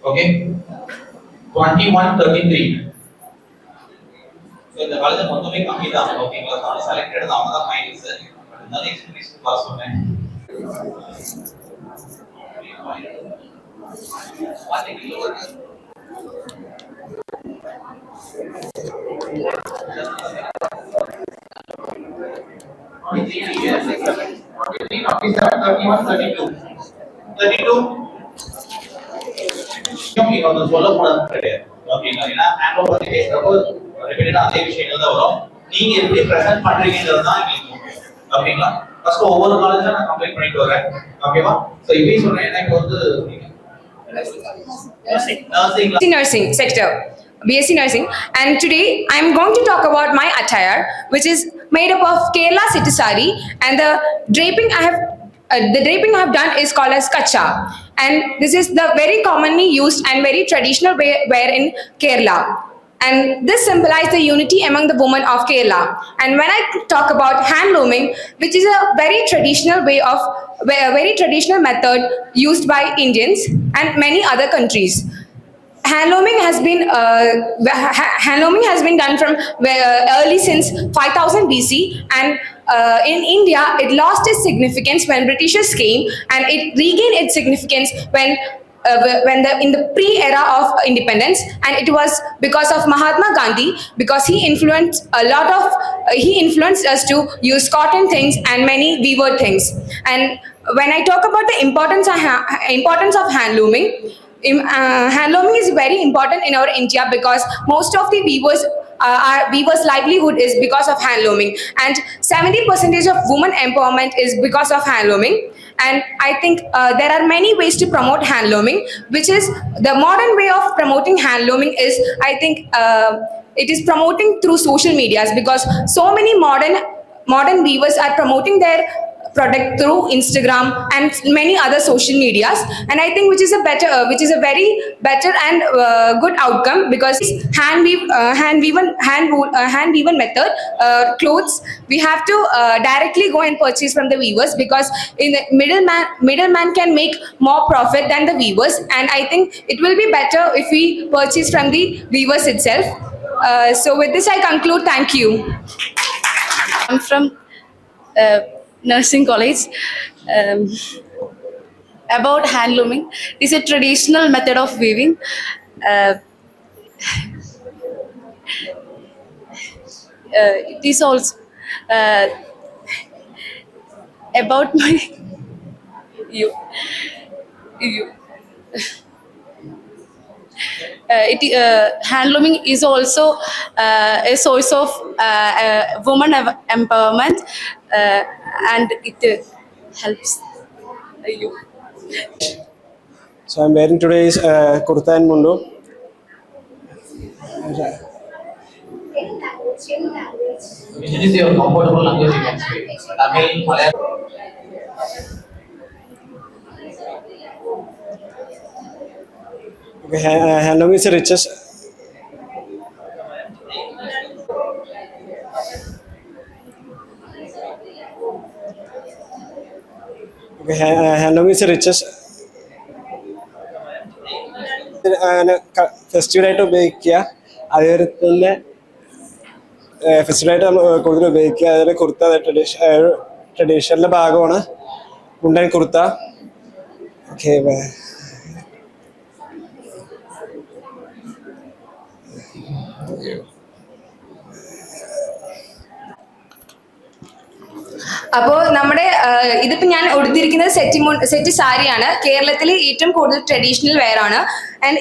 Okay, 2133. So இந்த college மொத்தமே கம்மி தான். ஓகேங்களா, நான் செலக்டட் தான், அவங்க தான் ஃபைனல்ஸ். பட் இருந்தாலும் எக்ஸ்பெக்டேஷன் பாஸ் பண்ணேன். சொல்லக்கூடாது கிடையாது. ஓகேங்களா, ஏன்னா ஹேண்ட் பத்தி பேசுறப்போ ரிப்பீட்டடா அதே விஷயங்கள் தான் வரும். நீங்க எப்படி பிரசன்ட் பண்றீங்கிறது தான் எங்களுக்கு முக்கியம். ஓகேங்களா, ஃபர்ஸ்ட் ஒவ்வொரு காலேஜா நான் கம்ப்ளீட் பண்ணிட்டு வரேன். ஓகேவா, சோ இப்படி சொல்றேன். எனக்கு வந்து nursing sector, BSc nursing, and today I am going to talk about my attire, which is made up of Kerala City Sari, and the draping I have done is called as kacha, and this is the very commonly used and very traditional wear in Kerala. And this symbolizes the unity among the women of Kerala. And when I talk about hand looming, which is a very traditional very traditional method used by Indians and many other countries. Hand looming has been done from early since 5000 BC, and in India it lost its significance when Britishers came, and it regained its significance when in the pre-era of independence, and it was because of Mahatma Gandhi, because he influenced us to use cotton things and many weaver things. And when I talk about the importance of hand looming, hand looming is very important in our India because most of the weavers' livelihood is because of hand looming, and 70% of women empowerment is because of hand looming. And I think there are many ways to promote hand looming, which is the modern way of promoting hand looming is, I think, it is promoting through social medias, because so many modern weavers are promoting their product through Instagram and many other social medias, and I think which is a very better and good outcome, because hand weaven method clothes we have to directly go and purchase from the weavers, because in the middleman can make more profit than the weavers, and I think it will be better if we purchase from the weavers itself. So with this I conclude. Thank you. I'm from nursing college. About hand looming, it is a traditional method of weaving. It is also about my hand looming is also a source of woman empowerment, and it helps you. So I'm wearing today's kurta and mundo. Which is your comfortable language, you can speak. Tamil, Malayalam. Okay, hand looming is the richest. Okay, hand looming is the richest. ഫെസ്റ്റിവലായിട്ട് ഉപയോഗിക്കുക, അതുപോലെ തന്നെ ഫെസ്റ്റിവലായിട്ട് നമ്മൾ കൂടുതൽ ഉപയോഗിക്കുക. അതുപോലെ കുർത്ത ട്രഡീഷണലിൻ്റെ ഭാഗമാണ് മുണ്ടൻ kurta. Okay, അപ്പോൾ നമ്മുടെ ഇതിപ്പോ ഞാൻ ഉടുത്തിരിക്കുന്നത് സെറ്റ് സാരിയാണ്. കേരളത്തിലെ ഏറ്റവും കൂടുതൽ ട്രഡീഷണൽ വെയർ ആണ്. ആൻഡ്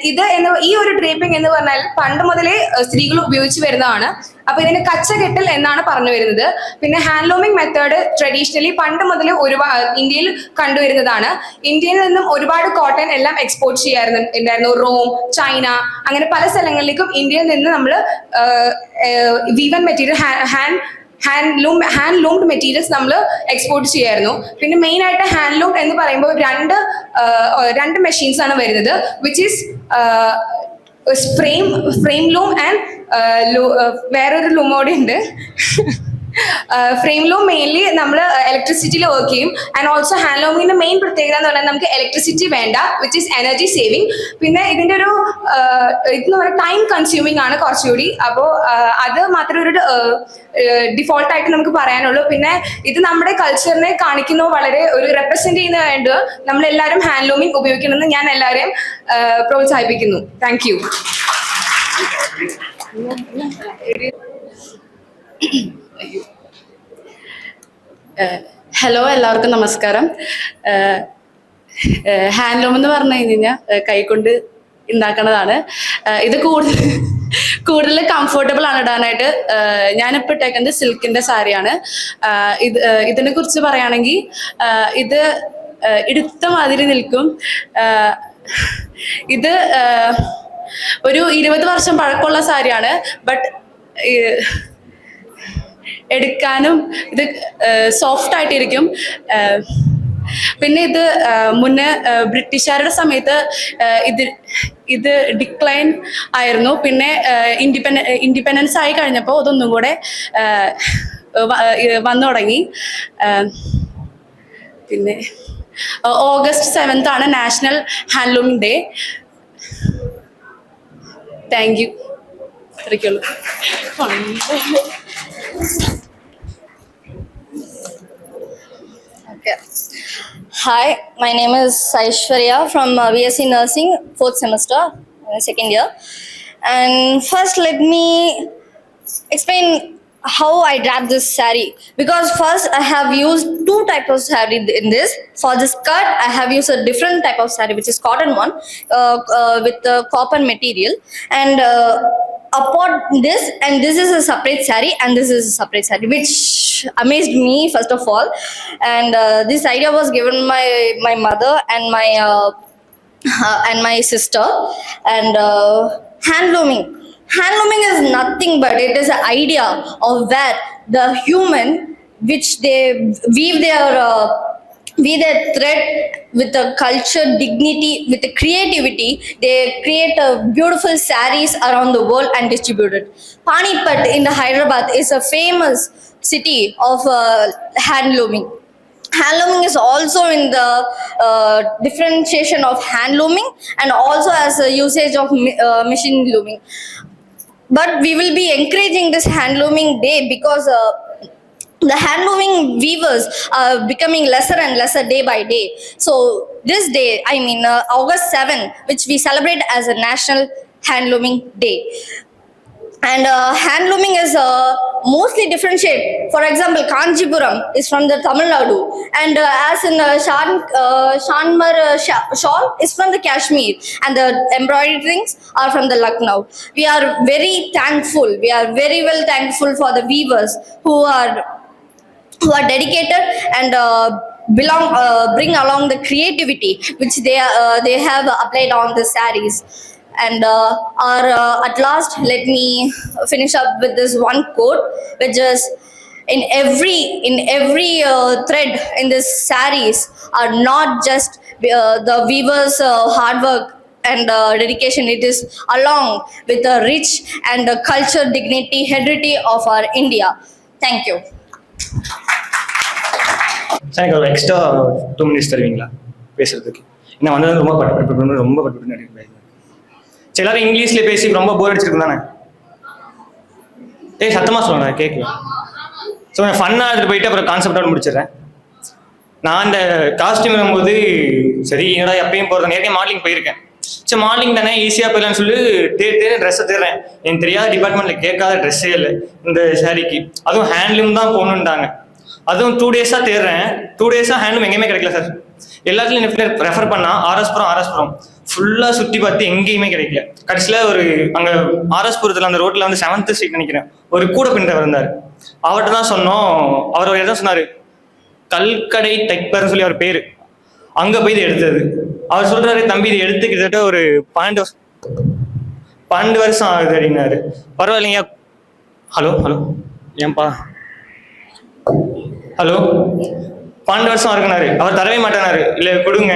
ഈ ഒരു ഡ്രേപ്പിംഗ് എന്ന് പറഞ്ഞാൽ പണ്ട് മുതലേ സ്ത്രീകൾ ഉപയോഗിച്ച് വരുന്നതാണ്. അപ്പൊ ഇതിന് കച്ചകെട്ടൽ എന്നാണ് പറഞ്ഞു വരുന്നത്. പിന്നെ ഹാൻഡ്ലൂമിംഗ് മെത്തേഡ് ട്രഡീഷണലി പണ്ട് മുതൽ ഇന്ത്യയിൽ കണ്ടുവരുന്നതാണ്. ഇന്ത്യയിൽ നിന്നും ഒരുപാട് കോട്ടൺ എല്ലാം എക്സ്പോർട്ട് ചെയ്യാറുണ്ടായിരുന്നു. റോം, ചൈന, അങ്ങനെ പല സ്ഥലങ്ങളിലേക്കും ഇന്ത്യയിൽ നിന്ന് നമ്മൾ വീവൻ മെറ്റീരിയൽ ഹാൻഡ്ലൂംഡ് മെറ്റീരിയൽസ് നമ്മൾ എക്സ്പോർട്ട് ചെയ്യായിരുന്നു. പിന്നെ മെയിൻ ആയിട്ട് ഹാൻഡ്ലൂം എന്ന് പറയുമ്പോൾ രണ്ട് മെഷീൻസ് ആണ് വരുന്നത്, which is frame loom and വേറൊരു ലൂം കൂടി ഉണ്ട്. ഫ്രെയിംലൂം മെയിൻലി നമ്മൾ ഇലക്ട്രിസിറ്റിയിൽ വർക്ക് ചെയ്യും. ആൻഡ് ഓൾസോ ഹാൻഡ്ലൂമിന്റെ മെയിൻ പ്രത്യേകത എന്ന് പറഞ്ഞാൽ നമുക്ക് ഇലക്ട്രിസിറ്റി വേണ്ട, വിച്ച് ഈസ് എനർജി സേവിങ്. പിന്നെ ഇതിന്റെ ഒരു ഇതെന്ന് പറഞ്ഞാൽ ടൈം കൺസ്യൂമിങ് ആണ് കുറച്ചുകൂടി. അപ്പോൾ അത് മാത്രമേ ഒരു ഡിഫോൾട്ട് ആയിട്ട് നമുക്ക് പറയാനുള്ളൂ. പിന്നെ ഇത് നമ്മുടെ കൾച്ചറിനെ കാണിക്കുന്നു, വളരെ ഒരു റെപ്രസെന്റ് ചെയ്യുന്ന വേണ്ട നമ്മളെല്ലാവരും ഹാൻഡ്ലൂമിങ് ഉപയോഗിക്കണമെന്ന് ഞാൻ എല്ലാവരെയും പ്രോത്സാഹിപ്പിക്കുന്നു. Thank you. ഹലോ, എല്ലാവർക്കും നമസ്കാരം. ഹാൻഡ്ലൂം എന്ന് പറഞ്ഞു കഴിഞ്ഞാൽ കൈകൊണ്ട് ഉണ്ടാക്കുന്നതാണ്. ഇത് കൂടുതൽ കംഫർട്ടബിൾ ആണ് ഇടാനായിട്ട്. ഞാനിപ്പോൾ ഇട്ടേക്കുന്നത് സിൽക്കിന്റെ സാരിയാണ്. ഇതിനെ കുറിച്ച് പറയുകയാണെങ്കിൽ ഇത് എടുത്ത മാതിരി നിൽക്കും. ഇത് ഒരു 20 വർഷം പഴക്കമുള്ള സാരിയാണ്. ബട്ട് എടുക്കാനും ഇത് സോഫ്റ്റ് ആയിട്ടിരിക്കും. പിന്നെ ഇത് മുന്നേ ബ്രിട്ടീഷുകാരുടെ സമയത്ത് ഇത് ഡിക്ലൈൻ ആയിരുന്നു. പിന്നെ ഇൻഡിപെൻഡൻസ് ആയി കഴിഞ്ഞപ്പോൾ അതൊന്നും കൂടെ വന്നു തുടങ്ങി. പിന്നെ August 7th ആണ് national handloom day. Thank you. ഇത്രയ്ക്കുള്ളൂ. Okay. Hi, my name is Aishwarya from BSc Nursing, 4th semester, second year. And first, let me explain how I drap this saree. Because first, I have used 2 types of saree in this. For this skirt, I have used a different type of saree, which is cotton one, with the copper material. And upon this, and this is a separate saree, and this is a separate saree, which amazed me first of all. And this idea was given by my mother and my sister. And handlooming is nothing but it is an idea of where the human, which they weave their thread with the culture, dignity, with the creativity. They create beautiful sarees around the world and distribute it. Panipat in the Hyderabad is a famous city of handlooming. Handlooming is also in the differentiation of handlooming and also as a usage of machine looming. But we will be encouraging this handlooming day because the handlooming weavers are becoming lesser and lesser day by day. So this day, August 7th, which we celebrate as a National Handlooming Day. And handlooming is mostly differentiate. For example, Kanjipuram is from the Tamil Nadu, and as in Shanmar shawl is from the Kashmir, and the embroidered things are from the Lucknow. We are very thankful. We are very well thankful for the weavers who are dedicated and bring along the creativity which they have applied on the sarees. And at last, let me finish up with this one quote, which is, in every thread in this sarees are not just the weavers' hard work and dedication. It is along with the rich and the culture, dignity, heritage of our India. Thank you. Sir எனக்கு ஒரு extra 2 minutes தருவீங்களா பேசுறதுக்கு? என்ன வந்தது ரொம்ப பட்டு நடிக்கிறேன். சரி, எல்லாரும் இங்கிலீஷ்ல பேசி ரொம்ப போர் அடிச்சிருக்கு தானே? சத்தமா சொல்லுங்க, கேட்கல. ஸோ நான் ஃபன்னாக எடுத்துட்டு போயிட்டு அப்புறம் கான்செப்டோட முடிச்சிடுறேன். நான் இந்த காஸ்டியூம் வரும்போது சரி என்னடா எப்பயும் போகிறேன், நேரடியாக மாடலிங் போயிருக்கேன். சரி மாடலிங் தானே ஈஸியாக போயிடலான்னு சொல்லி ட்ரெஸ்ஸை தேடுறேன். எனக்கு தெரியாத டிபார்ட்மெண்ட்டில் கேட்காத ட்ரெஸ்ஸே இல்லை இந்த சாரிக்கு. அதுவும் ஹேண்ட்லூம் தான் போகணுன்ட்டாங்க. அதுவும் 2 days தேடுறேன். 2 days ஹேண்ட்லூம் எங்கேயுமே கிடைக்கல சார். எல்லாத்துலையும் நெஃப்டில் ரெஃபர் பண்ணால் ஆர்எஸ்புரம் ஃபுல்லாக சுற்றி பார்த்து எங்கேயுமே கிடைக்கல. கடைசியில் ஒரு அங்கே ஆர்எஸ்புரத்தில் அந்த ரோட்டில் வந்து 7th Street நினைக்கிறேன், ஒரு கூட பின்னவர் இருந்தார். அவர்கிட்ட தான் சொன்னோம். அவர் ஒரு இடம் சொன்னார், கல்கடை தைப்பர்னு சொல்லி அவர் பேர். அங்கே போய் இது எடுத்தது. அவர் சொல்கிறாரு, தம்பி இது எடுத்து கிட்டத்தட்ட ஒரு 12 வருஷம் ஆகுது அப்படின்னாரு. பரவாயில்லைங்க. ஹலோ ஏன்பா ஹலோ 12 வருஷம் இருக்குனாரு. அவர் தரவே மாட்டேனாரு. இல்லை கொடுங்க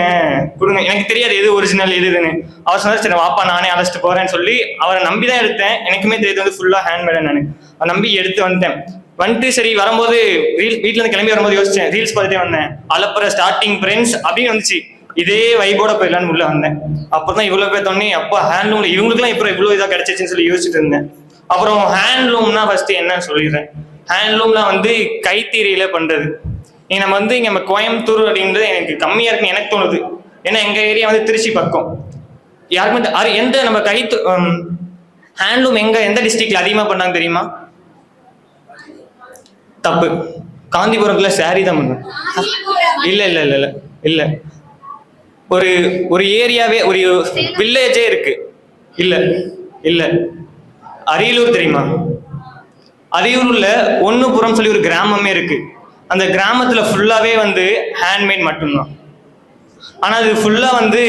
எனக்கு தெரியாது எது ஒரிஜினல் எது இதுன்னு. அவர் சொன்னார், சரி வாப்பா நானே அழைச்சிட்டு போறேன்னு சொல்லி அவரை நம்பி தான் எடுத்தேன். எனக்குமே தெரியுது வந்து ஃபுல்லாக ஹேண்ட்மேடு. நான் அதை நம்பி எடுத்து வந்துட்டேன். வந்துட்டு சரி வரும்போது வீட்டுல இருந்து கிளம்பி வரும்போது யோசிச்சேன், ரீல்ஸ் பார்த்துட்டே வந்தேன், அலப்புற ஸ்டார்டிங் ஃப்ரெண்ட்ஸ் அப்படின்னு வந்துச்சு. இதே வைபோட போயிடலான்னு உள்ள வந்தேன். அப்பதான் இவ்வளவு பேர் தோணி அப்பா ஹேண்ட்லூம்ல இவங்களுக்குலாம் இப்போ இவ்வளவு இதா கிடைச்சிச்சுன்னு சொல்லி யோசிச்சுட்டு இருந்தேன். அப்புறம் ஹேண்ட்லூம்னா ஃபர்ஸ்ட் என்ன சொல்லிடுறேன். ஹேண்ட்லூம்ல வந்து கைத்தறியில பண்றது. நம்ம வந்து இங்க நம்ம கோயம்புத்தூர் அப்படின்றது எனக்கு கம்மியா இருக்குன்னு எனக்கு தோணுது. ஏன்னா எங்க ஏரியா வந்து திருச்சி பக்கம். யாருக்குமே எந்த நம்ம ஹேண்ட்லூம் எந்த டிஸ்ட்ரிக்ட்ல அதிகமா பண்ணாங்க தெரியுமா? தப்பு. காந்திபுரத்துல சாரி தான் பண்ணும். இல்ல இல்ல இல்ல இல்ல இல்ல ஒரு ஏரியாவே ஒரு வில்லேஜே இருக்கு. இல்ல இல்ல அரியலூர் தெரியுமா? அரியலூர்ல ஒண்ணுபுரம் சொல்லி ஒரு கிராமமே இருக்கு. அந்த கிராமத்துல ஃபுல்லாவே வந்து ஹேண்ட்மேட் மட்டும்தான். ஆனா அது ஃபுல்லா வந்து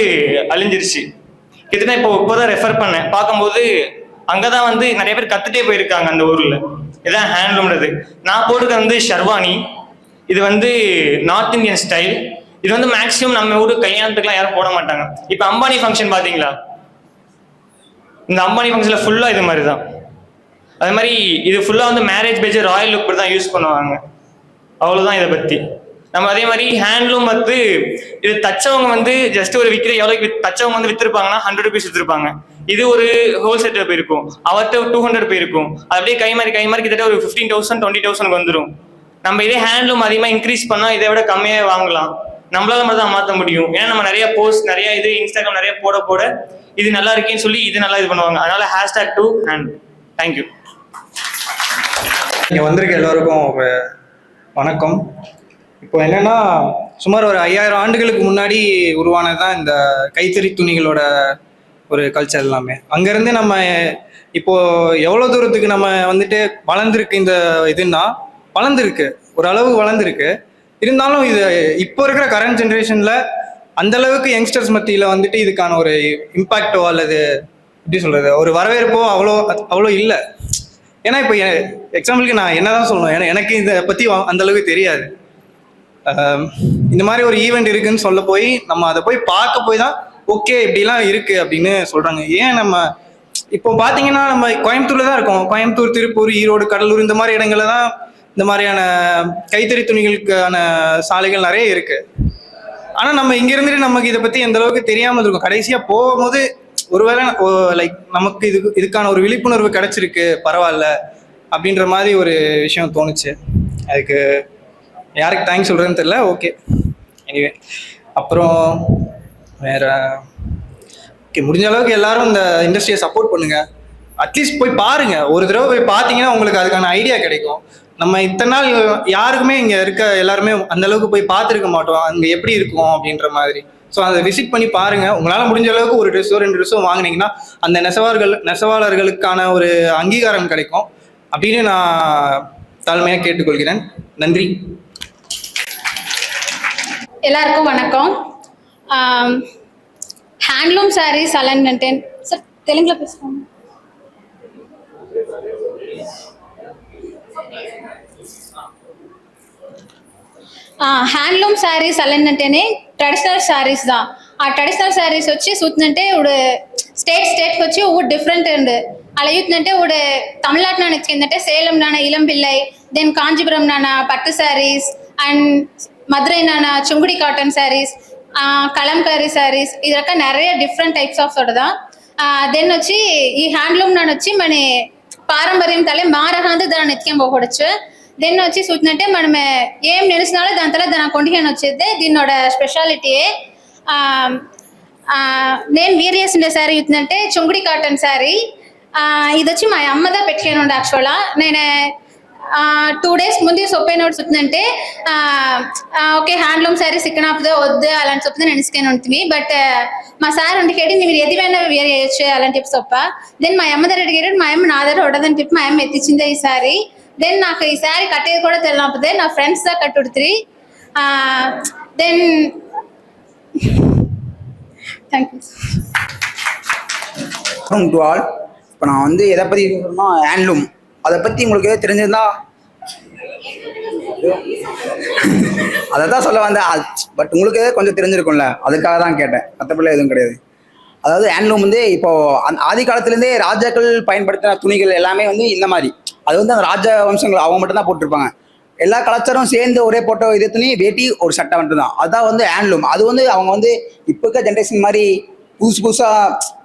அழிஞ்சிருச்சு. கிட்டத்தட்ட இப்போதான் ரெஃபர் பண்ணேன், பார்க்கும்போது அங்கதான் வந்து நிறைய பேர் கத்துட்டே போயிருக்காங்க அந்த ஊர்ல. இதான் ஹேண்ட்லூம்ன்றது. நான் போட்டுக்க வந்து ஷர்வானி. இது வந்து நார்த் இந்தியன் ஸ்டைல். இது வந்து மேக்சிமம் நம்ம ஊர் கல்யாணத்துக்குலாம் யாரும் போட மாட்டாங்க. இப்ப அம்பானி ஃபங்க்ஷன் பாத்தீங்களா? இந்த அம்பானி ஃபங்க்ஷன்ல ஃபுல்லா இது மாதிரி தான். அது மாதிரி இது ஃபுல்லா வந்து மேரேஜ் பேஜ் ராயல் லுக் தான் யூஸ் பண்ணுவாங்க. அவ்வளவுதான் இதை பத்தி. நம்ம அதே மாதிரி ஹேண்ட்லூம் வந்து இது தச்சவங்க வந்து ஜஸ்ட் ஒரு விற்கிற எவ்வளவு தச்சவங்க வந்து வித்திருப்பாங்கன்னா 100 rupees வித்திருப்பாங்க. இது ஒரு ஹோல்சேல் போயிருக்கும், அவர்கிட்ட 200 போயிருக்கும். அப்படியே கை மாறி கிட்டத்தட்ட ஒரு 15,000 20,000 வந்துடும். நம்ம இதே ஹேண்ட்லூம் அதிகமா இன்க்ரீஸ் பண்ணா இதை விட கம்மியாக வாங்கலாம். நம்மளால மட்டும் தான் மாற்ற முடியும். ஏன்னா நம்ம நிறைய போஸ்ட் நிறைய இது இன்ஸ்டாகிராம் நிறைய போட இது நல்லா இருக்கேன்னு சொல்லி இது நல்லா இது பண்ணுவாங்க. அதனால #2handloom. தேங்க்யூ. இங்கே வந்திருக்க எல்லோருக்கும் வணக்கம். இப்போ என்னன்னா, சுமார் ஒரு 5000 ஆண்டுகளுக்கு முன்னாடி உருவானது தான் இந்த கைத்தறி துணிகளோட ஒரு கல்ச்சர் எல்லாமே. அங்கேருந்து நம்ம இப்போ எவ்வளோ தூரத்துக்கு நம்ம வந்துட்டு வளர்ந்துருக்கு இந்த இதுன்னா வளர்ந்துருக்கு, ஓரளவு வளர்ந்துருக்கு. இருந்தாலும் இது இப்போ இருக்கிற கரண்ட் ஜென்ரேஷனில் அந்த அளவுக்கு யங்ஸ்டர்ஸ் மத்தியில் வந்துட்டு இதுக்கான ஒரு இம்பேக்டோ அல்லது எப்படி சொல்கிறது ஒரு வரவேற்போ அவ்வளோ இல்லை. ஏன்னா இப்போ எக்ஸாம்பிளுக்கு நான் என்னதான் சொல்லணும், ஏன்னா எனக்கு இதை பற்றி அந்த அளவுக்கு தெரியாது. இந்த மாதிரி ஒரு ஈவெண்ட் இருக்குன்னு சொல்ல போய் நம்ம அதை போய் பார்க்க போய் தான் ஓகே இப்படிலாம் இருக்கு அப்படின்னு சொல்றாங்க. ஏன் நம்ம இப்போ பார்த்தீங்கன்னா நம்ம கோயம்புத்தூர்ல தான் இருக்கோம். கோயம்புத்தூர், திருப்பூர், ஈரோடு, கடலூர் இந்த மாதிரி இடங்கள்ல தான் இந்த மாதிரியான கைத்தறி துணிகளுக்கான சாலைகள் நிறைய இருக்கு. ஆனால் நம்ம இங்க இருந்துட்டு நமக்கு இதை பத்தி எந்த அளவுக்கு தெரியாமல் இருக்கும். கடைசியா போகும்போது ஒருவேளை லைக் நமக்கு இதுக்கான ஒரு விழிப்புணர்வு கிடைச்சிருக்கு, பரவாயில்ல அப்படின்ற மாதிரி ஒரு விஷயம் தோணுச்சு. அதுக்கு யாருக்கு தேங்க்ஸ் சொல்றதுன்னு தெரியல. ஓகே, எனிவே அப்புறம் வேற முடிஞ்ச அளவுக்கு எல்லாரும் இந்த இண்டஸ்ட்ரியை சப்போர்ட் பண்ணுங்க. அட்லீஸ்ட் போய் பாருங்க, ஒரு தடவை போய் பார்த்தீங்கன்னா உங்களுக்கு அதுக்கான ஐடியா கிடைக்கும். நம்ம இத்தனை நாள் யாருக்குமே இங்கே இருக்க எல்லாருமே அந்த அளவுக்கு போய் பார்த்துருக்க மாட்டோம் அங்கே எப்படி இருக்கும் அப்படின்ற மாதிரி. ஸோ அதை விசிட் பண்ணி பாருங்க. உங்களால் முடிஞ்ச அளவுக்கு ஒரு ட்ரெஸ்ஸோ 2 ட்ரெஸ்ஸோ வாங்கினீங்கன்னா அந்த நெசவாளர்களுக்கான ஒரு அங்கீகாரம் கிடைக்கும் அப்படின்னு நான் தாழ்மையாக கேட்டுக்கொள்கிறேன். நன்றி. எல்லாருக்கும் வணக்கம். హ్యాండ్లూమ్ శారీస్ అలాంటి సార్ తెలుగులో పేసుకోండి. హ్యాండ్లూమ్ శారీస్ అలాంటేనే ట్రెడిషనల్ శారీస్ தான். ట్రెడిషనல் శారీஸ் வச்சு சுத்தினே ஒரு ஸ்டேட் வச்சு ஒவ்வொரு டிஃப்ரெண்ட் உண்டு. అలా యూతుంటే ஒரு தமிழ்நாட்டில் நினைச்சுக்கிட்டே சேலம் நான இளம்பிள்ளை, தென் காஞ்சிபுரம் நான பட்டு சாரீஸ், அண்ட் மதுரை நான சுங்குடி காட்டன் சாரீஸ், కలంకారీ సారీస్, ఇది రక நிறைய డిఫరెంట్ టైప్స్ ఆఫ్ தான். దెన్ వచ్చి ఈ హ్యాండ్లూమ్ నాన్న వచ్చి మన పారంపర్యం తలే మారహాంది దాన్ని ఎత్తుకొని పోకూడచ్చు. దెన్ వచ్చి చూసినట్టే మనం ఏం నిలిచినాలో దాని తల దాని కొండికొని వచ్చేది దీన్నోட స్పెషాలిటీయే. నేను వీర్ చేసిన శారీ చూసినట్టే చుంగుడి కాటన్ శారీ. ఇది వచ్చి మా అమ్మదా పెట్టుకొని ఉండే. యాక్చువల్గా నేను 2 days ముందు సొప్పే నోట్స్ వచ్చిందంటే ఓకే హ్యాండ్లూమ్ శారీస్ ఇక్కడ వద్దు అలాంటి సొప్ప నేను ఇసుకొని ఉంటుంది. బట్ మా సార్ అంటికేడి మీరు ఎదివైనా వేరే చేయొచ్చు అలాంటి చెప్పి సొప్ప. దెన్ మా అమ్మ దగ్గర అడిగాడు, మా అమ్మ నా దగ్గర ఉండదని చెప్పి మా అమ్మ ఎత్తిచ్చిందే ఈ సారీ. దెన్ నాకు ఈ సారీ కట్టేది కూడా తెలియకపోతే నా ఫ్రెండ్స్ దా కట్టుడుతుంది. Then thank you to all. இப்போ நான் வந்து எதை பற்றி சொல்லணும்னா ஹேண்ட்லூம், அதை பற்றி உங்களுக்கு எதாவது தெரிஞ்சிருந்தா அதை தான் சொல்ல வந்தேன். பட் உங்களுக்கு கொஞ்சம் தெரிஞ்சிருக்கும்ல, அதுக்காக தான் கேட்டேன், மற்றபடி எதுவும் கிடையாது. அதாவது ஹேண்ட்லூம் வந்து இப்போ ஆதி காலத்துலேருந்தே ராஜாக்கள் பயன்படுத்தின துணிகள் எல்லாமே வந்து இந்த மாதிரி அது வந்து அந்த ராஜ வம்சங்கள் அவங்க மட்டும் தான் போட்டிருப்பாங்க. எல்லா கலாச்சாரம் சேர்ந்து ஒரே போட்டோ இதே துணி வேட்டி ஒரு சட்டை மட்டும் தான். அதுதான் வந்து ஹேண்ட்லூம். அது வந்து அவங்க வந்து இப்போ இருக்க ஜென்ரேஷன் மாதிரி புதுசாக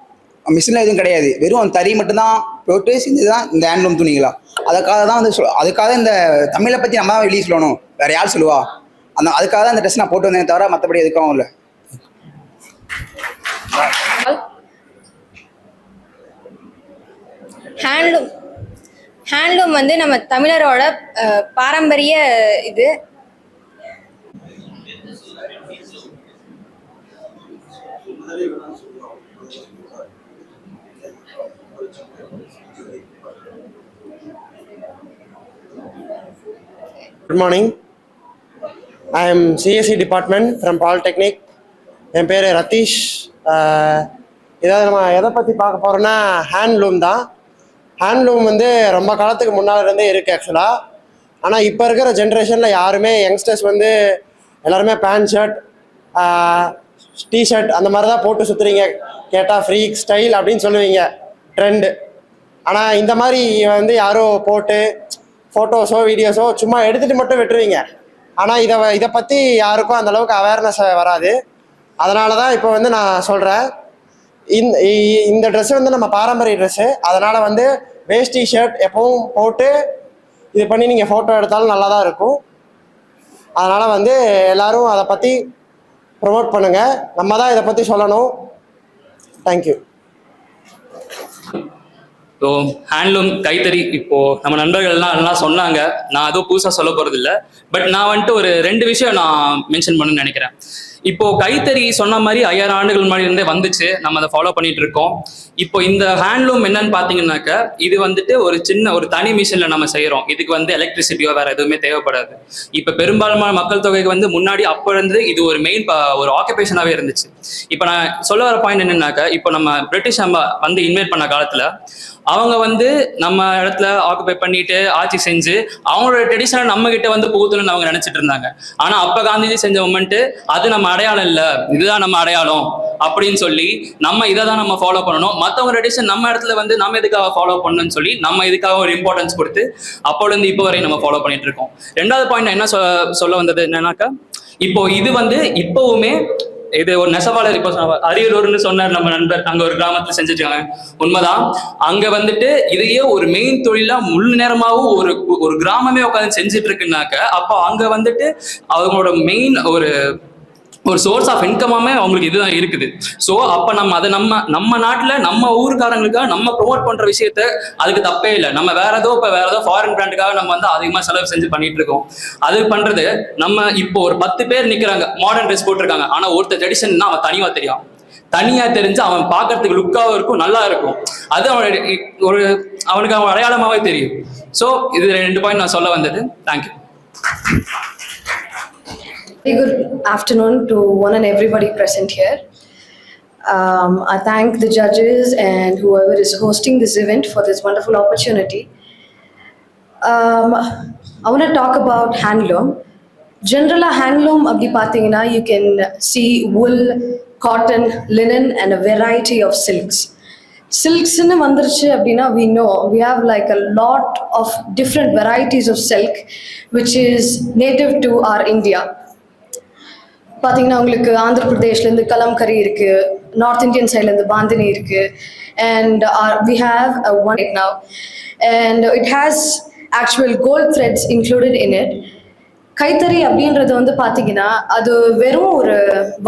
மிஷினில் எதுவும் கிடையாது. வெறும் தறி மட்டும்தான் போட்டு செஞ்சுதான் இந்த ஹேண்ட்லூம் துணிகளா. அதுக்காக தான் வந்து அதுக்காக இந்த தமிழை பற்றி நம்ம தான் வெளியே சொல்லணும், வேற யார் சொல்லுவா? அதுக்காக தான் இந்த ட்ரெஸ் நான் போட்டு வந்தேன், தவிர மற்றபடி எதுக்காகவும் இல்லை. ஹேண்ட்லூம் வந்து நம்ம தமிழரோட பாரம்பரிய இது. Good morning. I am CSE department from Polytechnic. என் பேர் ரதீஷ். இதாவது நம்ம எதை பற்றி பார்க்க போகிறோன்னா ஹேண்ட்லூம் தான். ஹேண்ட்லூம் வந்து ரொம்ப காலத்துக்கு முன்னால் இருந்தே இருக்குது ஆக்சுவலாக. ஆனால் இப்போ இருக்கிற ஜென்ரேஷனில் யாருமே யங்ஸ்டர்ஸ் வந்து எல்லாருமே பேண்ட் ஷர்ட் டிஷர்ட் அந்த மாதிரி தான் போட்டு சுற்றுறீங்க. கேட்டால் ஃப்ரீக் ஸ்டைல் அப்படின்னு சொல்லுவீங்க, ட்ரெண்டு. ஆனால் இந்த மாதிரி வந்து யாரோ போட்டு ஃபோட்டோஸோ வீடியோஸோ சும்மா எடுத்துகிட்டு மட்டும் விட்டுருவீங்க. ஆனால் இதை பற்றி யாருக்கும் அந்தளவுக்கு அவேர்னஸ் வராது. அதனால தான் இப்போ வந்து நான் சொல்கிறேன், இந்த ட்ரெஸ்ஸு வந்து நம்ம பாரம்பரிய ட்ரெஸ்ஸு. அதனால் வந்து வேஷ்டி ஷர்ட் எப்பவும் போட்டு இது பண்ணி நீங்கள் ஃபோட்டோ எடுத்தாலும் நல்லா தான் இருக்கும். அதனால் வந்து எல்லோரும் அதை பற்றி ப்ரொமோட் பண்ணுங்கள். நம்ம தான் இதை பற்றி சொல்லணும். தேங்க்யூ. ஸோ ஹேண்ட்லூம் கைத்தறி இப்போது நம்ம நண்பர்கள்லாம் எல்லாம் சொன்னாங்க. நான் அதுவும் புதுசாக சொல்ல போகிறது இல்லை. பட் நான் வந்துட்டு ஒரு 2 விஷயம் நான் மென்ஷன் பண்ணணும்னு நினைக்கிறேன். இப்போ கைத்தறி சொன்ன மாதிரி 5000 ஆண்டுகள் முன்னாடி இருந்தே வந்துச்சு, நம்ம அதை ஃபாலோ பண்ணிட்டு இருக்கோம். இப்போ இந்த ஹேண்ட்லூம் என்னன்னு பார்த்தீங்கன்னாக்க, இது வந்துட்டு ஒரு தனி மிஷினில் நம்ம செய்கிறோம். இதுக்கு வந்து எலக்ட்ரிசிட்டியோ வேற எதுவுமே தேவைப்படாது. இப்போ பெரும்பாலான மக்கள் தொகைக்கு வந்து முன்னாடி அப்போ இருந்து இது ஒரு மெயின் ஒரு ஆக்குபேஷனாகவே இருந்துச்சு. இப்போ நான் சொல்ல வர பாயிண்ட் என்னன்னாக்க, இப்போ நம்ம பிரிட்டிஷ் வந்து இன்வைட் பண்ண காலத்தில் அவங்க வந்து நம்ம இடத்துல ஆக்குபை பண்ணிட்டு ஆட்சி செஞ்சு அவங்களோட ட்ரெடிஷனை நம்ம கிட்ட வந்து புகுத்தணும்னு அவங்க நினைச்சிட்டு இருந்தாங்க. ஆனா அப்ப காந்திஜி செஞ்ச மொமெண்ட் அது நம்ம அடையாளம் இல்ல, இதுதான் நம்ம அடையாளம் அப்படின்னு சொல்லி நம்ம இதை தான் நம்ம ஃபாலோ பண்ணணும். மற்றவங்க ட்ரெடிஷன் நம்ம இடத்துல வந்து நம்ம எதுக்காக ஃபாலோ பண்ணணும்னு சொல்லி நம்ம இதுக்காக ஒரு இம்பார்ட்டன்ஸ் கொடுத்து அப்போல இருந்து இப்போ வரையும் நம்ம ஃபாலோ பண்ணிட்டு இருக்கோம். 2வது பாயிண்ட் என்ன சொல்ல வந்தது என்னன்னாக்கா, இப்போ இது வந்து இப்பவுமே இது ஒரு நெசவாளர் இப்போ அரியலூர்னு சொன்னார் நம்ம நண்பர், அங்க ஒரு கிராமத்துல செஞ்சுட்டாங்க. உண்மைதான். அங்க வந்துட்டு இதையே ஒரு மெயின் தொழிலா முழு நேரமாவும் ஒரு கிராமமே உட்காந்து செஞ்சுட்டு இருக்குனாக்க, அப்போ அங்க வந்துட்டு அவங்களோட மெயின் ஒரு சோர்ஸ் ஆஃப் இன்கமாமே அவங்களுக்கு இதுதான் இருக்குது. ஸோ அப்போ நம்ம அதை நம்ம நாட்டில் நம்ம ஊருக்காரங்களுக்காக நம்ம ப்ரொமோட் பண்ற விஷயத்த அதுக்கு தப்பே இல்லை. நம்ம வேற ஏதோ ஃபாரின் பிராண்டுக்காக நம்ம வந்து அதிகமாக செலவு செஞ்சு பண்ணிட்டு இருக்கோம். அது பண்றது நம்ம இப்போ ஒரு 10 பேர் நிற்கிறாங்க, மாடர்ன் ட்ரெஸ் போட்டிருக்காங்க. ஆனால் ஒருத்தர் ட்ரெடிஷன்னா அவன் தனியாக தெரியும், தனியா தெரிஞ்சு அவன் பார்க்கறதுக்கு லுக்காகவும் இருக்கும், நல்லா இருக்கும். அது அவனுக்கு அவன் அடையாளமாகவே தெரியும். ஸோ இது 2 பாயிண்ட் நான் சொல்ல வந்தது. Thank you. Very good afternoon to one and everybody present here. I thank the judges and whoever is hosting this event for this wonderful opportunity. I want to talk about handloom. Generally, handloom, abdi pathina, you can see wool, cotton, linen, and a variety of silks. Silks in vandirchu abdina, we know we have like a lot of different varieties of silk which is native to our India. பார்த்தீங்கன்னா உங்களுக்கு ஆந்திர பிரதேஷ்லேருந்து கலம்கரி இருக்கு, north Indian சைட்லேருந்து பாந்தினி இருக்கு, and we have one right now, and it has actual gold threads included in it. கைத்தறி அப்படின்றது வந்து பார்த்தீங்கன்னா அது வெறும் ஒரு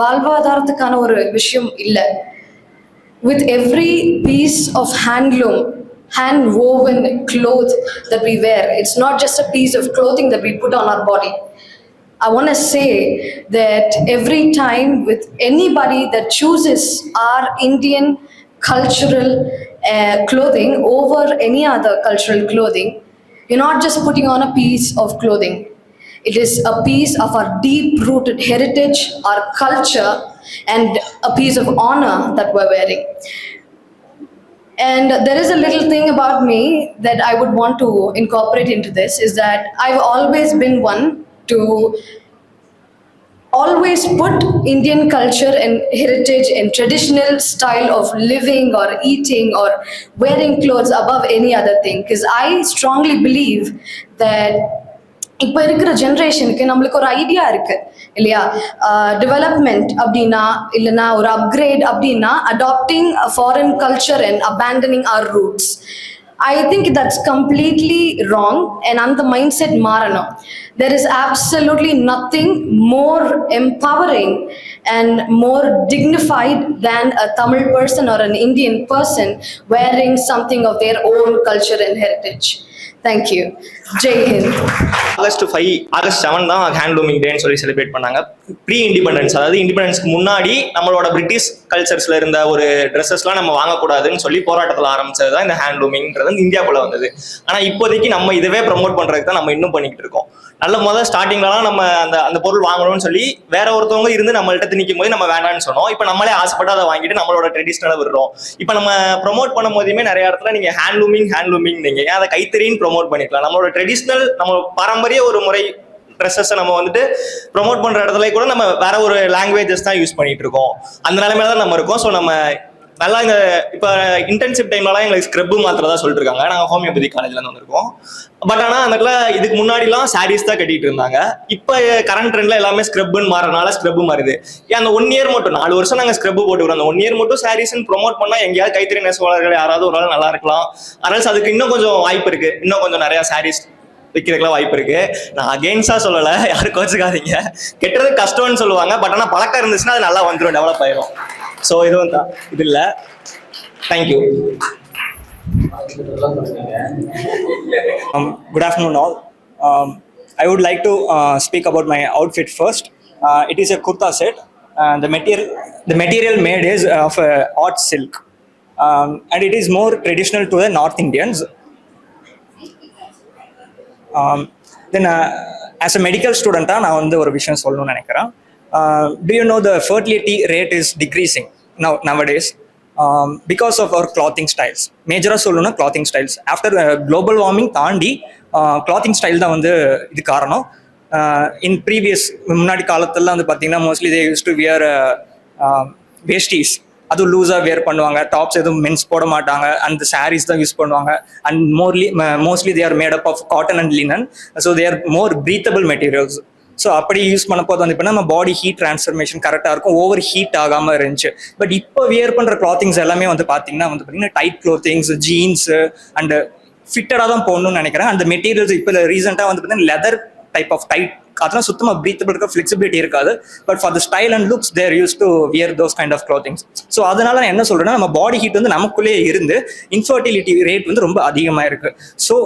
வாழ்வாதாரத்துக்கான ஒரு விஷயம் இல்லை. With every piece of handloom, hand woven cloth that we wear, it's not just a piece of clothing that we put on our body. I want to say that every time with anybody that chooses our Indian cultural clothing over any other cultural clothing, you're not just putting on a piece of clothing. It is a piece of our deep-rooted heritage, our culture, and a piece of honor that we're wearing. And there is a little thing about me that I would want to incorporate into this, is that I've always been one to always put Indian culture and heritage and traditional style of living or eating or wearing clothes above any other thing. Because I strongly believe that இப்போ இருக்கிற ஜென்ரேஷனுக்கு நம்மளுக்கு ஒரு idea இருக்கு இல்லையா, development அப்படின்னா இல்லைன்னா ஒரு அப்கிரேட் அப்படின்னா adapting foreign culture and abandoning our roots. I think that's completely wrong and அந்த மைண்ட் செட் மாறணும். There is absolutely nothing more empowering and more dignified than a Tamil person or an Indian person wearing something of their own culture and heritage. Thank you. Jai Hind. August 7 தான் ஹேண்ட்லூமிங் டேன்னு சொல்லி celebrate பண்ணாங்க. Pre independence, அதாவது இண்டிபெண்டன்ஸ்க்கு முன்னாடி நம்மளோட British கல்ச்சர்ஸ்ல இருந்த ஒரு ட்ரெஸ்ஸஸ்லாம் நம்ம வாங்கக்கூடாதுன்னு சொல்லி போராட்டத்தில் ஆரம்பிச்சது தான் இந்த ஹேண்ட்லூமிங்கிறது இந்தியாக்குள்ள வந்தது. ஆனால் இப்போதைக்கு நம்ம இதுவே ப்ரமோட் பண்றதுக்கு தான் நம்ம இன்னும் பண்ணிக்கிட்டு இருக்கோம். நல்ல முதல் ஸ்டார்டிங்லாம் நம்ம அந்த பொருள் வாங்கணும்னு சொல்லி வேற ஒருத்தவங்க இருந்து நம்மள்ட்ட திணிக்கும் போது நம்ம வேண்டாம்னு சொன்னோம். இப்போ நம்மளே ஆசைப்பட்டு அதை வாங்கிட்டு நம்மளோட ட்ரெடிஷ்னலை விடுறோம். இப்போ நம்ம ப்ரொமோட் பண்ணும் போதுமே நிறைய இடத்துல நீங்க ஹேண்ட்லூமிங் நீங்க ஏன் அதை கைத்தறின்னு ப்ரொமோட் பண்ணிக்கலாம். நம்மளோட ட்ரெடிஷ்னல் நம்ம பாரம்பரிய ஒரு முறை ட்ரெஸ்ஸஸை நம்ம வந்துட்டு ப்ரொமோட் பண்ற இடத்துல கூட நம்ம வேற ஒரு லாங்குவேஜஸ் தான் யூஸ் பண்ணிட்டு இருக்கோம். அந்த நிலைமையில தான் நம்ம இருக்கோம். ஸோ நம்ம நல்லா இந்த இப்போ இன்டர்ன்ஷிப் டைம்லலாம் எங்களுக்கு ஸ்க்ரப்பு மாத்திரதா சொல்லிட்டு இருக்காங்க. நாங்கள் ஹோமியோபதி காலேஜ்லேருந்து வந்திருக்கோம். பட் ஆனால் அந்த இடத்துல இதுக்கு முன்னாடிலாம் சாரீஸ் தான் கட்டிட்டு இருந்தாங்க. இப்போ கரண்ட் ட்ரெண்ட்ல எல்லாமே ஸ்க்ரப்புன்னு மாறனால ஸ்க்ரப்பு மாறுது. ஏன் அந்த 1 இயர் மட்டும் 4 வருஷம் நாங்கள் ஸ்க்ரப்பு போட்டுக்கிறோம். அந்த 1 இயர் மட்டும் சாரீஸ்ன்னு ப்ரொமோட் பண்ணால் எங்கேயாவது கைத்தறி நெசவாளர்கள் யாராவது ஒரு நாள் நல்லா இருக்கலாம். அதனால அதுக்கு இன்னும் கொஞ்சம் வாய்ப்பு இருக்கு. இன்னும் கொஞ்சம் நிறைய சாரீஸ் விற்கிறதுக்குலாம் வாய்ப்பு இருக்கு. நான் அகெயின்ஸ்டா சொல்லலை, யாரும் கோச்சுக்காதீங்க. கெட்டுறது கஷ்டம்னு சொல்லுவாங்க. பட் ஆனால் பழக்கம் இருந்துச்சுன்னா அது நல்லா வந்துடும், டெவலப் ஆயிடும். ஸோ இது வந்து இது இல்லை. Thank you. Good afternoon all. I would like to speak about my outfit first. It is a kurta set. The material made is of art silk, and it is more traditional to the North Indians. Then as a medical student நான் வந்து ஒரு விஷயம் சொல்லணும்னு நினைக்கிறேன். Do you know the fertility rate is decreasing nowadays because of our clothing styles? மேஜராக சொல்லணும்னா clothing styles. After global warming தாண்டி clothing style தான் வந்து இது காரணம். இன் ப்ரீவியஸ் முன்னாடி காலத்துலலாம் வந்து பார்த்தீங்கன்னா mostly they use to wear veshtis, அதுவும் லூஸாக வேர் பண்ணுவாங்க. டாப்ஸ் எதுவும் மென்ஸ் போட மாட்டாங்க. அந்த சாரீஸ் தான் யூஸ் பண்ணுவாங்க. And mostly they are made up of cotton and linen. So they are more breathable materials. So அப்படி யூஸ் பண்ண போது வந்து இப்போ நம்ம பாடி ஹீட் ட்ரான்ஸ்ஃபர்மேஷன் கரெக்டாக இருக்கும், ஓவர் ஹீட் ஆகாமல் இருந்துச்சு. பட் இப்போ வியர் பண்ணுற கிளாத்திங்ஸ் எல்லாமே வந்து பார்த்தீங்கன்னா டைட் க்ளோத்திங்ஸ், ஜீன்ஸு அண்ட் ஃபிட்டடாக தான் போடணும்னு நினைக்கிறேன். அந்த மெட்டீரியல்ஸ் இப்போ ரீசெண்டாக வந்து பார்த்தீங்கன்னா லெதர் டைப் ஆஃப் டைட், அதெல்லாம் சுத்தமாக ப்ரீத்தபிள் இருக்க, ஃப்ளெக்சிபிலிட்டி இருக்காது. But for the style and looks there use to wear those kind of clothings. So அதனால நான் என்ன சொல்றேன்னா, நம்ம பாடி ஹீட் வந்து நமக்குள்ளே இருந்து இன்ஃபர்டிலிட்டி ரேட் வந்து ரொம்ப அதிகமாக இருக்கு. ஸோ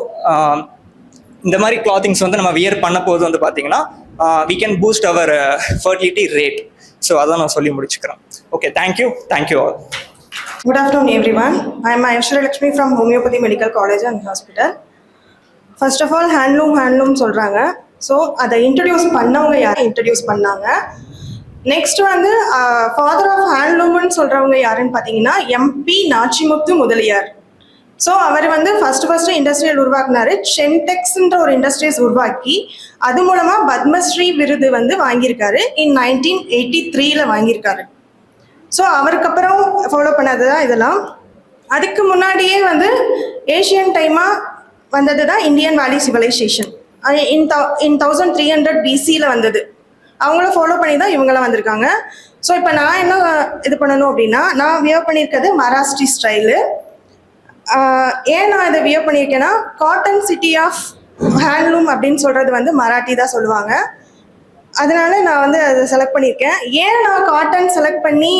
இந்த மாதிரி கிளாத்திங்ஸ் வந்து நம்ம வியர் பண்ண போது வந்து பார்த்தீங்கன்னா we can boost our fertility rate. So அதான் நான் சொல்லி முடிச்சுக்கிறேன். Okay, thank you all. Good afternoon everyone. I am Ayashwara Lakshmi from Homeopathy Medical College and Hospital. First of all, handloom சொல்றாங்க. ஸோ அதை இன்ட்ரடியூஸ் பண்ணவங்க யார் இன்ட்ரடியூஸ் பண்ணாங்க. நெக்ஸ்ட் வந்து ஃபாதர் ஆஃப் ஹேண்ட்லூம்னு சொல்றவங்க யாருன்னு பார்த்தீங்கன்னா MP நாச்சிமுத்து முதலியார். ஸோ அவர் வந்து ஃபர்ஸ்ட் இண்டஸ்ட்ரியல் உருவாக்குனாரு. சென்டெக்ஸ்ன்ற ஒரு இண்டஸ்ட்ரீஸ் உருவாக்கி அது மூலமா பத்மஸ்ரீ விருது வந்து வாங்கியிருக்காரு. இன் 1983 வாங்கியிருக்காரு. ஸோ அவருக்கு அப்புறம் ஃபாலோ பண்ணது தான் இதெல்லாம். அதுக்கு முன்னாடியே வந்து ஏஷியன் டைமா வந்தது தான் இந்தியன் வேலி சிவிலைசேஷன். இன் 1300 BC வந்தது. அவங்கள ஃபாலோ பண்ணி தான் இவங்களாம் வந்திருக்காங்க. ஸோ இப்போ நான் என்ன இது பண்ணணும் அப்படின்னா, நான் வியர் பண்ணியிருக்கிறது மராஷ்டி ஸ்டைலு. ஏன் நான் இதை வியர் பண்ணியிருக்கேன்னா, காட்டன் சிட்டி ஆஃப் ஹேண்ட்லூம் அப்படின்னு சொல்கிறது வந்து மராட்டி தான் சொல்லுவாங்க. அதனால நான் வந்து அதை செலக்ட் பண்ணியிருக்கேன். ஏன் நான் காட்டன் செலக்ட் பண்ணி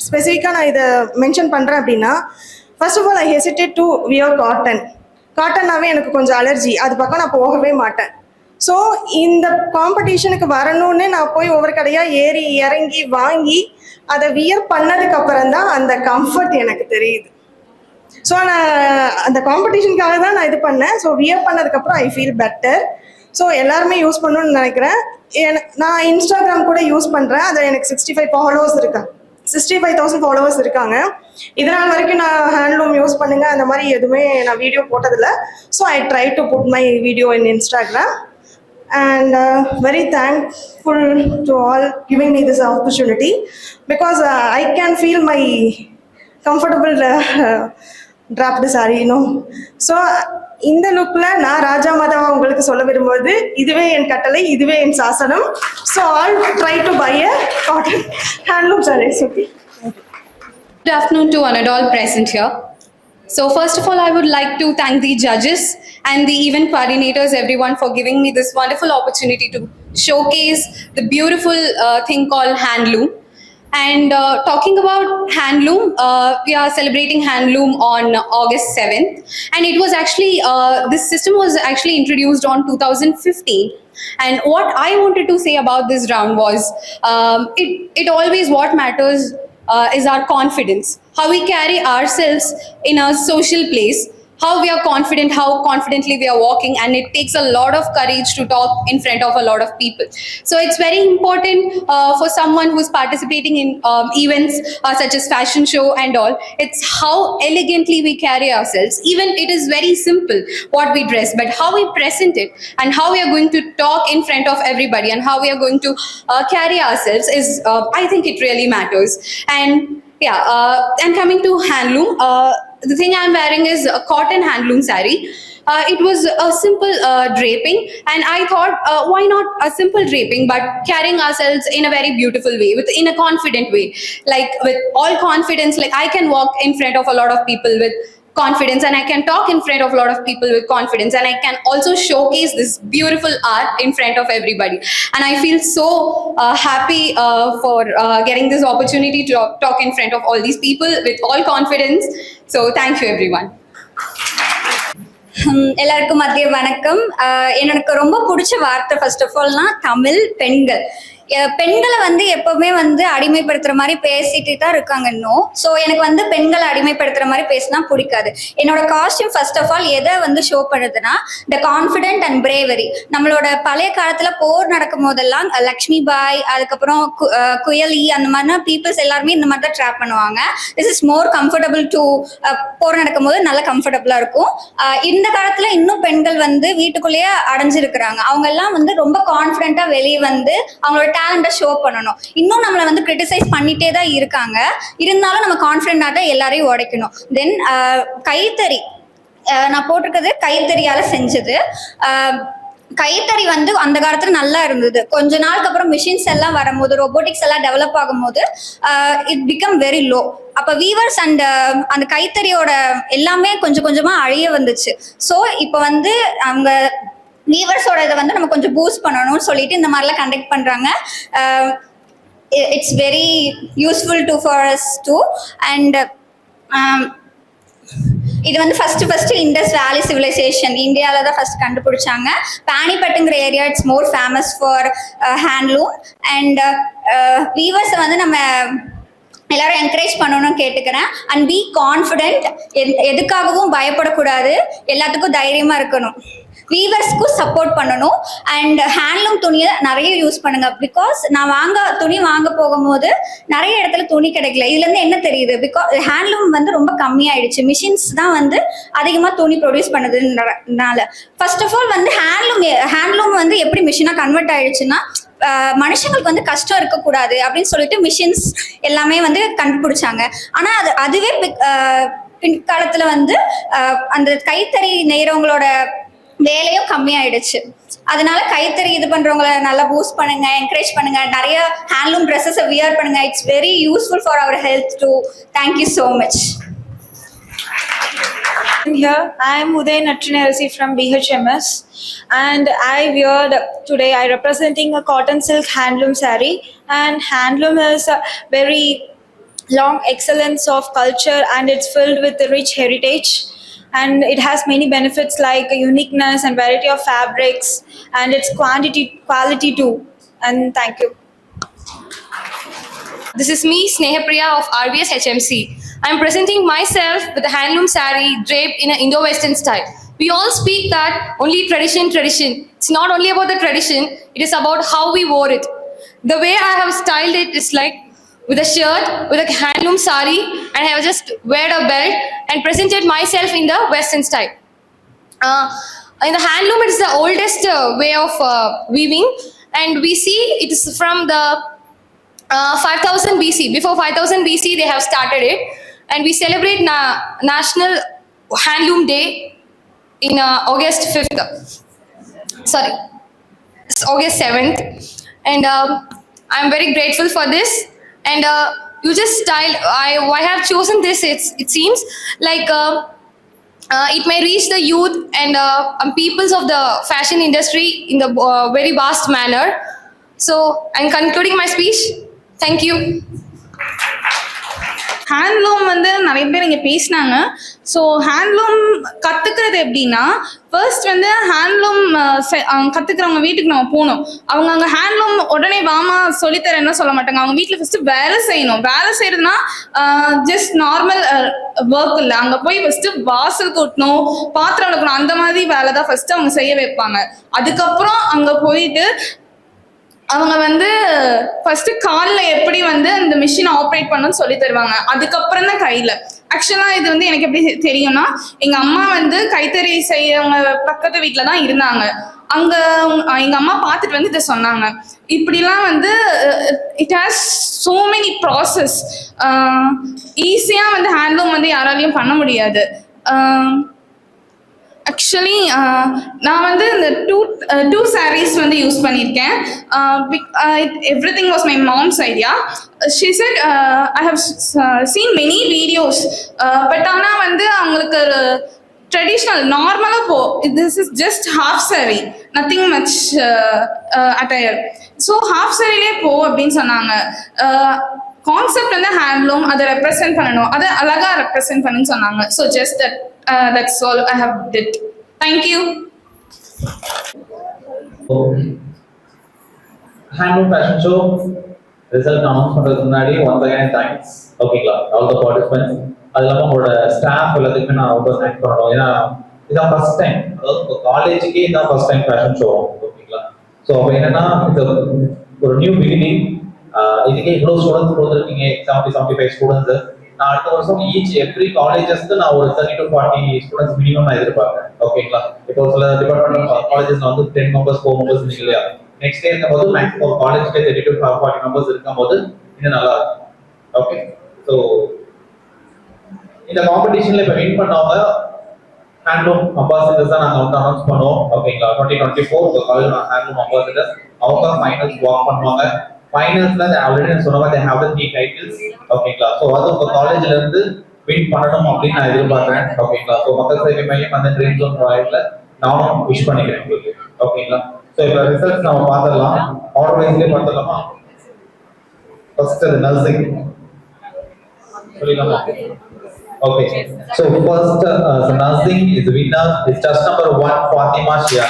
ஸ்பெசிஃபிக்காக நான் இதை மென்ஷன் பண்ணுறேன் அப்படின்னா, first of all I hesitate to wear காட்டன்னாவே எனக்கு கொஞ்சம் அலர்ஜி, அது பக்கம் நான் போகவே மாட்டேன். ஸோ இந்த காம்படிஷனுக்கு வரணும்னு நான் போய் ஒவ்வொரு கடையாக ஏறி இறங்கி வாங்கி அதை வியர் பண்ணதுக்கு அப்புறம் தான் அந்த கம்ஃபர்ட் எனக்கு தெரியுது. ஸோ நான் அந்த காம்படிஷனுக்காக தான் நான் இது பண்ணேன். ஸோ வியர் பண்ணதுக்கப்புறம் ஐ ஃபீல் பெட்டர். ஸோ எல்லாருமே யூஸ் பண்ணணும்னு நினைக்கிறேன். நான் இன்ஸ்டாகிராம் கூட யூஸ் பண்ணுறேன். அதில் எனக்கு 65,000 ஃபாலோவர்ஸ் இருக்காங்க. இதனால் வரைக்கும் நான் ஹேண்ட்லூம் யூஸ் பண்ணுங்க அந்த மாதிரி எதுவுமே நான் வீடியோ போட்டதில்லை. So I try to put my video in Instagram. and very thankful to all giving me this opportunity because I can feel my comfortable draped saree, you know. So இந்த லுக்ல நான் ராஜா மாதாவா உங்களுக்கு சொல்ல விரும்புவது இதுவே என் கட்டளை, இதுவே என் சாசனம். So all try to buy a cotton handloom sarees. Okay. Good afternoon to one and all present here. So first of all, I would like to thank the judges and the event coordinators, everyone, for giving me this wonderful opportunity to showcase the beautiful thing called handloom. And talking about handloom, we are celebrating handloom on August 7th. And it was actually, this system was actually introduced on 2015. And what I wanted to say about this round was, it always what matters is our confidence, how we carry ourselves in a social place, how we are confident, how confidently we are walking, and it takes a lot of courage to talk in front of a lot of people. So it's very important for someone who's participating in events such as fashion show and all. It's how elegantly we carry ourselves. Even it is very simple what we dress, but how we present it and how we are going to talk in front of everybody and how we are going to carry ourselves is, I think it really matters. And yeah, and coming to handloom, the thing I'm wearing is a cotton handloom saree. It was a simple draping, and I thought, why not a simple draping, but carrying ourselves in a very beautiful way, in a confident way, like with all confidence. Like I can walk in front of a lot of people with confidence, and I can talk in front of a lot of people with confidence, and I can also showcase this beautiful art in front of everybody. And I feel so happy for getting this opportunity to talk in front of all these people with all confidence. So thank you everyone. எல்லாருக்கும் மதிய வணக்கம். எனக்கு ரொம்ப பிடிச்ச வார்த்தை first of ஆல்னா Tamil பெண்கள். பெண்களை வந்து எப்பவுமே வந்து அடிமைப்படுத்துற மாதிரி பேசிட்டு தான் இருக்காங்க இன்னும். ஸோ எனக்கு வந்து பெண்களை அடிமைப்படுத்துற மாதிரி பேசினா பிடிக்காது. என்னோட காஸ்டியூம் ஃபர்ஸ்ட் ஆஃப் ஆல் எதை வந்து ஷோ பண்ணுதுன்னா த கான்ஃபிடென்ட் அண்ட் பிரேவரி. நம்மளோட பழைய காலத்துல போர் நடக்கும் போதெல்லாம் லக்ஷ்மி பாய், அதுக்கப்புறம் குயலி, அந்த மாதிரினா பீப்புள்ஸ் எல்லாருமே இந்த மாதிரி தான் ட்ராப் பண்ணுவாங்க. This is more comfortable to for நடக்கும் போது நல்லா கம்ஃபர்டபுளா இருக்கும். இந்த காலத்துல இன்னும் பெண்கள் வந்து வீட்டுக்குள்ளேயே அடைஞ்சிருக்கிறாங்க. அவங்க எல்லாம் வந்து ரொம்ப கான்ஃபிடென்ட்டா வெளியே வந்து அவங்களோட டேலண்ட்டை ஷோ பண்ணணும். இன்னும் நம்மளை வந்து கிரிட்டிசைஸ் பண்ணிட்டே தான் இருக்காங்க. இருந்தாலும் நம்ம கான்ஃபிடென்ட்டாக தான் எல்லாரையும் உடைக்கணும். தென் கைத்தறி, நான் போட்டிருக்கிறது கைத்தறியால செஞ்சது. கைத்தறி வந்து அந்த காலத்துல நல்லா இருந்தது. கொஞ்ச நாளுக்கு அப்புறம் மிஷின்ஸ் எல்லாம் வரும்போது, ரோபோட்டிக்ஸ் எல்லாம் டெவலப் ஆகும்போது இட் பிகம் வெரி லோ. அப்ப வீவர்ஸ் அண்ட் அந்த கைத்தறியோட எல்லாமே கொஞ்சம் கொஞ்சமா அழிய வந்துச்சு. ஸோ இப்போ வந்து அவங்க வீவர்ஸோட இதை வந்து நம்ம கொஞ்சம் பூஸ்ட் பண்ணணும்னு சொல்லிட்டு இந்த மாதிரிலாம் கண்டக்ட் பண்றாங்க. It's very useful to for us too. And இது வந்து ஃபர்ஸ்ட் இண்டஸ் வேலி சிவிலைசேஷன் இந்தியாவில் தான் ஃபர்ஸ்ட் கண்டுபிடிச்சாங்க. பானிபட்டுங்கிற area it's more famous for handloom. And வீவர்ஸை வந்து நம்ம எல்லாரும் என்கரேஜ் பண்ணணும்னு கேட்டுக்கிறேன். அண்ட் பி கான்ஃபிடென்ட், எதுக்காகவும் பயப்படக்கூடாது, எல்லாத்துக்கும் தைரியமா இருக்கணும். வீவர்ஸ்க்கும் சப்போர்ட் பண்ணணும். அண்ட் ஹேண்ட்லூம் துணியை நிறைய யூஸ் பண்ணுங்க. பிகாஸ் நான் துணி வாங்க போகும்போது நிறைய இடத்துல துணி கிடைக்கல. இதுல இருந்து என்ன தெரியுது, பிகாஸ் ஹேண்ட்லூம் வந்து ரொம்ப கம்மியாயிடுச்சு. மிஷின்ஸ் தான் வந்து அதிகமா துணி ப்ரொடியூஸ் பண்ணதுனால. ஃபர்ஸ்ட் ஆஃப் ஆல் வந்து ஹேண்ட்லூம் வந்து எப்படி மிஷினா கன்வெர்ட் ஆயிடுச்சுன்னா, மனுஷங்களுக்கு வந்து கஷ்டம் இருக்கக்கூடாது அப்படின்னு சொல்லிட்டு மிஷின்ஸ் எல்லாமே வந்து கண்டுபிடிச்சாங்க. ஆனா அதுவே பிற்காலத்துல வந்து அந்த கைத்தறி நெய்றவங்களோட வேலையும் கம்மியாயிடுச்சு. அதனால கைத்தறி இது பண்றவங்களை நல்லா பூஸ்ட் பண்ணுங்க, என்கரேஜ் பண்ணுங்க, நிறைய ஹேண்ட்லூம் ட்ரெஸ்ஸஸை வியர் பண்ணுங்க. It's very useful for our health too. Thank you so much. Here, I am Uday Natrinarasi from BHMS, and today I representing a cotton silk handloom saree. And handloom is a very long excellence of culture, and it's filled with the rich heritage. And it has many benefits like uniqueness and variety of fabrics, and its quality too. And thank you. This is me, Snehapriya of RVS HMC. I am presenting myself with a handloom saree draped in an Indo-Western style. We all speak that only tradition. It's not only about the tradition, it is about how we wore it. The way I have styled it is like with a shirt, with a handloom saree, and I have just wear a belt and presented myself in the Western style. In the handloom, it is the oldest way of weaving, and we see it is from the 5000 BC. Before 5000 BC, they have started it, and we celebrate National Handloom Day in August 5th. Sorry, it's August 7th, and I'm very grateful for this. And you just style. I have chosen this. It seems like. It may reach the youth and peoples of the fashion industry in the very vast manner. So I'm concluding my speech. Thank you. Handloom வந்து நிறைய பேர் இங்கே பேசினாங்க. So handloom கற்றுக்கிறது எப்படின்னா, first வந்து handloom கற்றுக்கிறவங்க வீட்டுக்கு நம்ம போகணும். அவங்க அங்கே ஹேண்ட்லூம் உடனே வாமா சொல்லித்தரேன்னு சொல்ல மாட்டாங்க. அவங்க வீட்டில் ஃபஸ்ட்டு வேலை செய்யணும். வேலை செய்யறதுனா ஜஸ்ட் நார்மல் ஒர்க் இல்லை. அங்கே போய் ஃபஸ்ட்டு வாசல் கூட்டணும், பாத்திரம் விளக்கணும், அந்த மாதிரி வேலை தான் ஃபஸ்ட்டு அவங்க செய்ய வைப்பாங்க. அதுக்கப்புறம் அங்கே போயிட்டு அவங்க வந்து ஃபர்ஸ்ட் காலில் எப்படி வந்து அந்த மிஷினை ஆப்ரேட் பண்ணணும்னு சொல்லி தருவாங்க. அதுக்கப்புறம் தான் கையில். ஆக்சுவலாக இது வந்து எனக்கு எப்படி தெரியும்னா, எங்கள் அம்மா வந்து கைத்தறி செய்யறவங்க பக்கத்து வீட்டில் தான் இருந்தாங்க. அங்கே எங்கள் அம்மா பார்த்துட்டு வந்து இதை சொன்னாங்க. இப்படிலாம் வந்து it has so many process. ஈஸியாக வந்து ஹேண்ட்லூம் வந்து யாராலையும் பண்ண முடியாது. ஆக்சுவலி நான் வந்து இந்த டூ சாரீஸ் வந்து யூஸ் பண்ணியிருக்கேன். Everything was my mom's idea. She said I have seen many videos, but ஆனால் வந்து அவங்களுக்கு ட்ரெடிஷ்னல் நார்மலாக this is just half sari, nothing much attire. So half சாரிலே அப்படின்னு சொன்னாங்க. கான்செப்ட் வந்து ஹேண்ட்லூம், அதை ரெப்ரசென்ட் பண்ணணும், அதை அழகாக ரெப்ரசென்ட் பண்ணுன்னு சொன்னாங்க. So just that. That's all I have did. Thank you. Handloom fashion show result announce பண்றதுக்கு முன்னாடி once again thanks. ஓகேங்களா, all the participants. அதெல்லாம் உங்களோட ஸ்டாஃப் எல்லாத்துக்குமே நான் ரொம்ப தேங்க்ஸ் பண்ணணும். ஏன்னா இதான் ஃபர்ஸ்ட் டைம், அதாவது காலேஜுக்கே இதான் ஃபர்ஸ்ட் டைம் ஃபேஷன் ஷோ. ஓகேங்களா, ஸோ அப்போ என்னன்னா இது ஒரு நியூ பிகினிங். இதுக்கே இவ்வளோ ஸ்டூடெண்ட்ஸ் கொடுத்துருக்கீங்க, 70-75 ஸ்டூடெண்ட்ஸ். நான் அடுத்த வருஷம் எவ்ரி காலேஜஸ்க்கு நான் ஒரு 30 to 40 ஸ்டூடெண்ட்ஸ் மினிமம் நான் எதிர்பார்க்கிறேன். ஓகேங்களா, இப்போ சில டிபார்ட்மெண்ட் காலேஜஸ்ல வந்து 10 members 4 members இல்லையா, நெக்ஸ்ட் டே இருக்கும்போது மேக்ஸிமம் காலேஜ்க்கு 30 to 40 members இருக்கும்போது இன்னும் நல்லா இருக்கும். ஓகே, ஸோ இந்த காம்படிஷன்ல இப்போ வின் பண்ணவங்க ஹேண்ட்லூம் அம்பாசிடர்ஸ் தான் நாங்கள் வந்து அனௌன்ஸ் பண்ணுவோம். ஓகேங்களா, 2024 உங்கள் காலேஜ் ஹேண்ட்லூம் அம்பாசிடர்ஸ் அவங்க ஃபைனல்ஸ் வாக் பண்ணுவாங்க. ஃபைனல்ஸ்ல ஆல்ரெடி சொன்ன மாதிரி they have the 3 titles. ஓகேங்களா, ஸோ அது உங்க காலேஜ்ல இருந்து வின் பண்ணணும் அப்படின்னு நான் எதிர்பார்க்கிறேன். ஓகேங்களா, ஸோ மக்கள் சேவை மையம் அந்த ட்ரீம் ஜோன் ப்ராஜெக்ட்ல நானும் விஷ் பண்ணிக்கிறேன் உங்களுக்கு. ஓகேங்களா, ஸோ இப்போ ரிசல்ட்ஸ் நம்ம பார்த்துடலாம். ஆர்டர் வைஸ்லேயே பார்த்துடலாமா? ஃபர்ஸ்ட் நர்சிங் சொல்லிடலாமா? Okay, so first nursing is winner is just number 1 Fatima Shiya.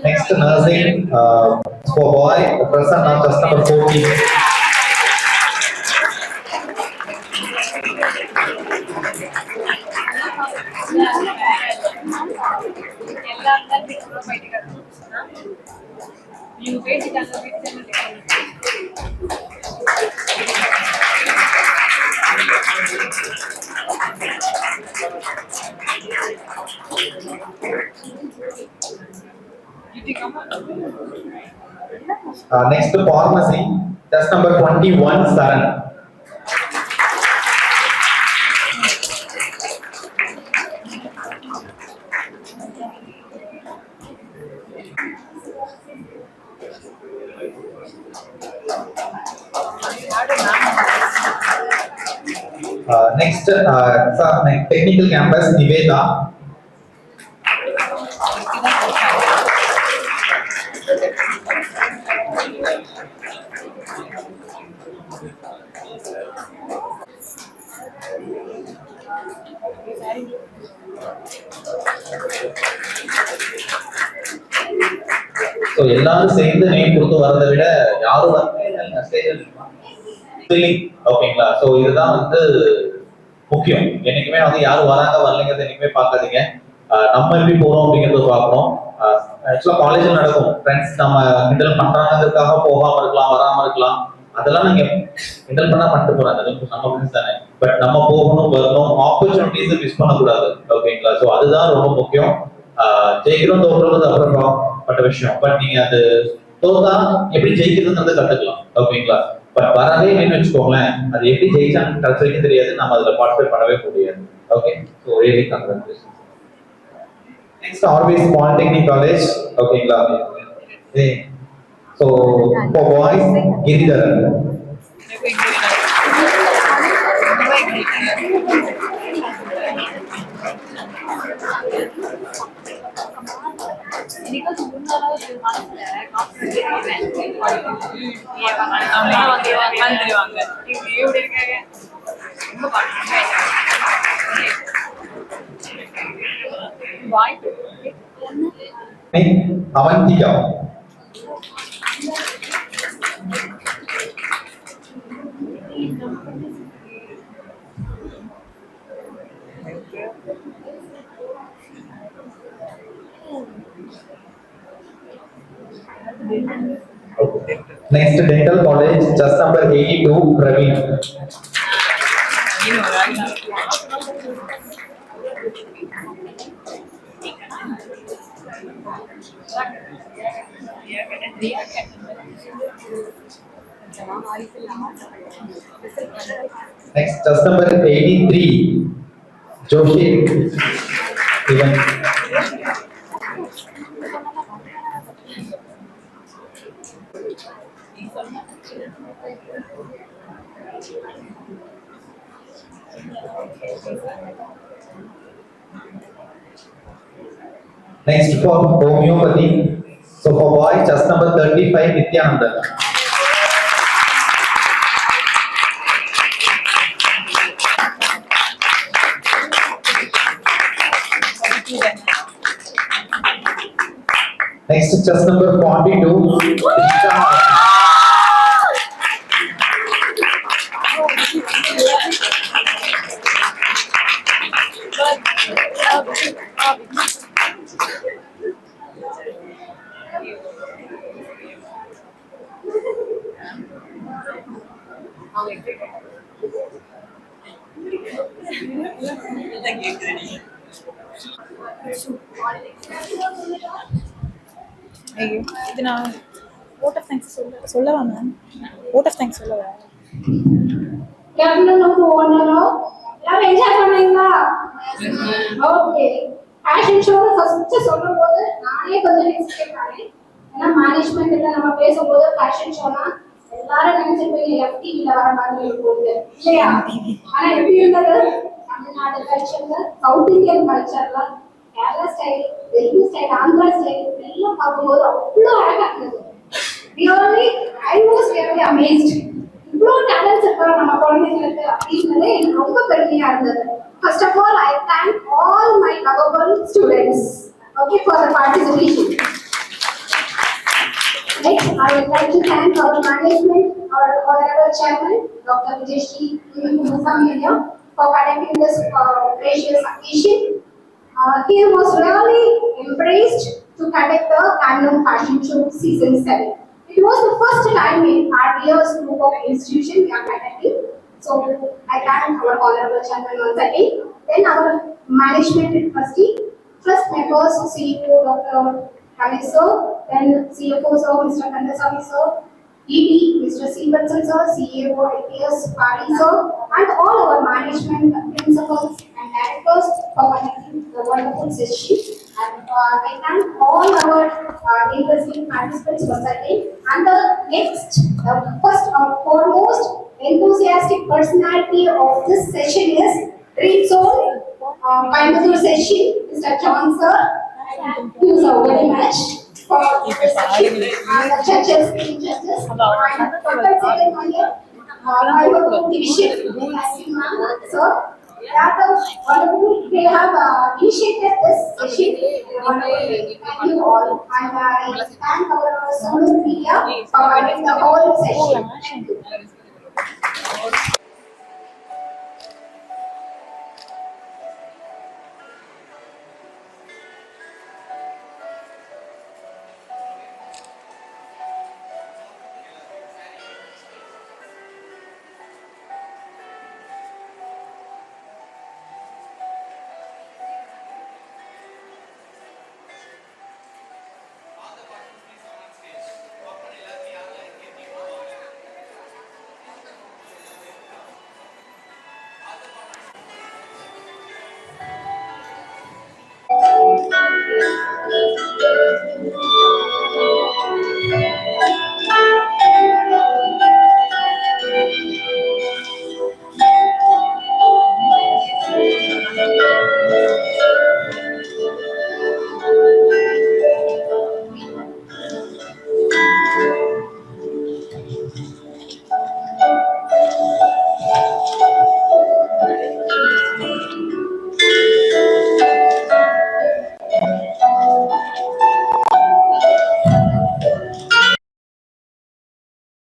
Next nursing for boy, present now just number 14. Next pharmacy, that's number 21, Saran. Next, technical campus, Niveda. So எல்லாரும் சேர்ந்து name கொடுத்து வரதை விட யாரும் வந்து ஓகேங்களா, ஸோ இதுதான் வந்து முக்கியம். என்னைக்குமே வந்து யாரும் வராங்க வரலைங்கிறத என்னைக்குமே பார்க்காதீங்க. நம்ம எப்படி போறோம் அப்படிங்கறத பார்க்கணும். ஆக்சுவலா காலேஜ்ல நடக்கும், ஃப்ரெண்ட்ஸ் நம்ம கிண்டல் பண்றாங்கிறதுக்காக போகாம இருக்கலாம், வராம இருக்கலாம். அதெல்லாம் நீங்க கிண்டல் பண்ணா பண்ணிட்டு போறாங்க, நம்ம ஃப்ரெண்ட்ஸ் தானே. பட் நம்ம போகணும், வரணும், ஆப்பர்ச்சுனிட்டிஸை மிஸ் பண்ணக்கூடாது. ஓகேங்களா? ஸோ அதுதான் ரொம்ப முக்கியம். ஜெயிக்கிறோம் தோற்றது அப்புறம் பட்ட விஷயம். பட் நீங்க அது தோத்தா எப்படி ஜெயிக்கிறதுன்றது கத்துக்கலாம். ஓகேங்களா? பட் வரவே இல்லைன்னு வச்சுக்கோங்களேன், அது எப்படி ஜெயிச்சான்னு கடைசி வரைக்கும் தெரியாது, நம்ம அதுல பார்ட்டிசிபேட் பண்ணவே முடியாது. Okay, so really congratulations. Next RPS polytechnic college. ஓகேங்களா? So for boys Giridharan. Avanthika. Next, dental college, just number 82, Praveen. Next, just number 83, Joshi. Even. Next for homeopathy. So for boys, just number 35, Nityananda. Next, just number 42, Krishna. ஐயோ இது நான் vote of thanks சொல்லவா ma'am? vote of thanks சொல்லவா? Captain of ஓனரோ எல்லாரும் enjoy பண்ணீங்களா? Okay. Fashion show first சொல்லும்போது நானே கொஞ்சம் எக்ஸ்பெக்ட் பண்ணேன். ஏன்னா மேனேஜ்மெண்ட் கிட்ட நம்ம பேசும்போது ஃபேஷன் ஷோனா எல்லாரும் நினைச்சிருப்பீங்க FTV வர மாதிரி இருக்கும் இல்லையா? ஆனா எப்படி இருந்தது? தமிழ்நாடு கல்ச்சர்ல, சவுத் இந்தியன் கல்ச்சர்ல, Kerala style, Delhi style, Andhra style எல்லாம் பார்க்கும்போது அவ்வளோ அழகா இருந்தது. Really, I was really amazed. இவ்வளோ டேலண்ட்ஸ் இருக்கிற நம்ம குழந்தைங்களுக்கு அப்படின்றது எனக்கு ரொம்ப பெருமையா இருந்தது. First of all, I thank all my lovable students, okay, for the participation. Next, I would like to thank our management, our honorable chairman, Dr. Vijayashree Musamelia, for conducting this gracious occasion. He was really embraced to conduct the annual fashion show season 7. It was the first time in RBS group of institution we are conducting. So I thank our honorable chairman once again. Then our management trustee, first members CEO Dr. Kamesh sir, then CFO sir Mr. Kandasamy sir, ED Mr. Sivatsan sir, CEO IPS Pari sir, and all our management principals and directors for conducting the wonderful session. And I thank all our interesting participants once again. And the next, first foremost enthusiastic personality of this session is Dream Soul, Coimbatore session, Mr. John sir. Thank you so very much for the session. And the judges, and compensation on your Coimbatore division, sir. They have initiated this session. Thank you all. And I thank our social media for the whole session. Thank you.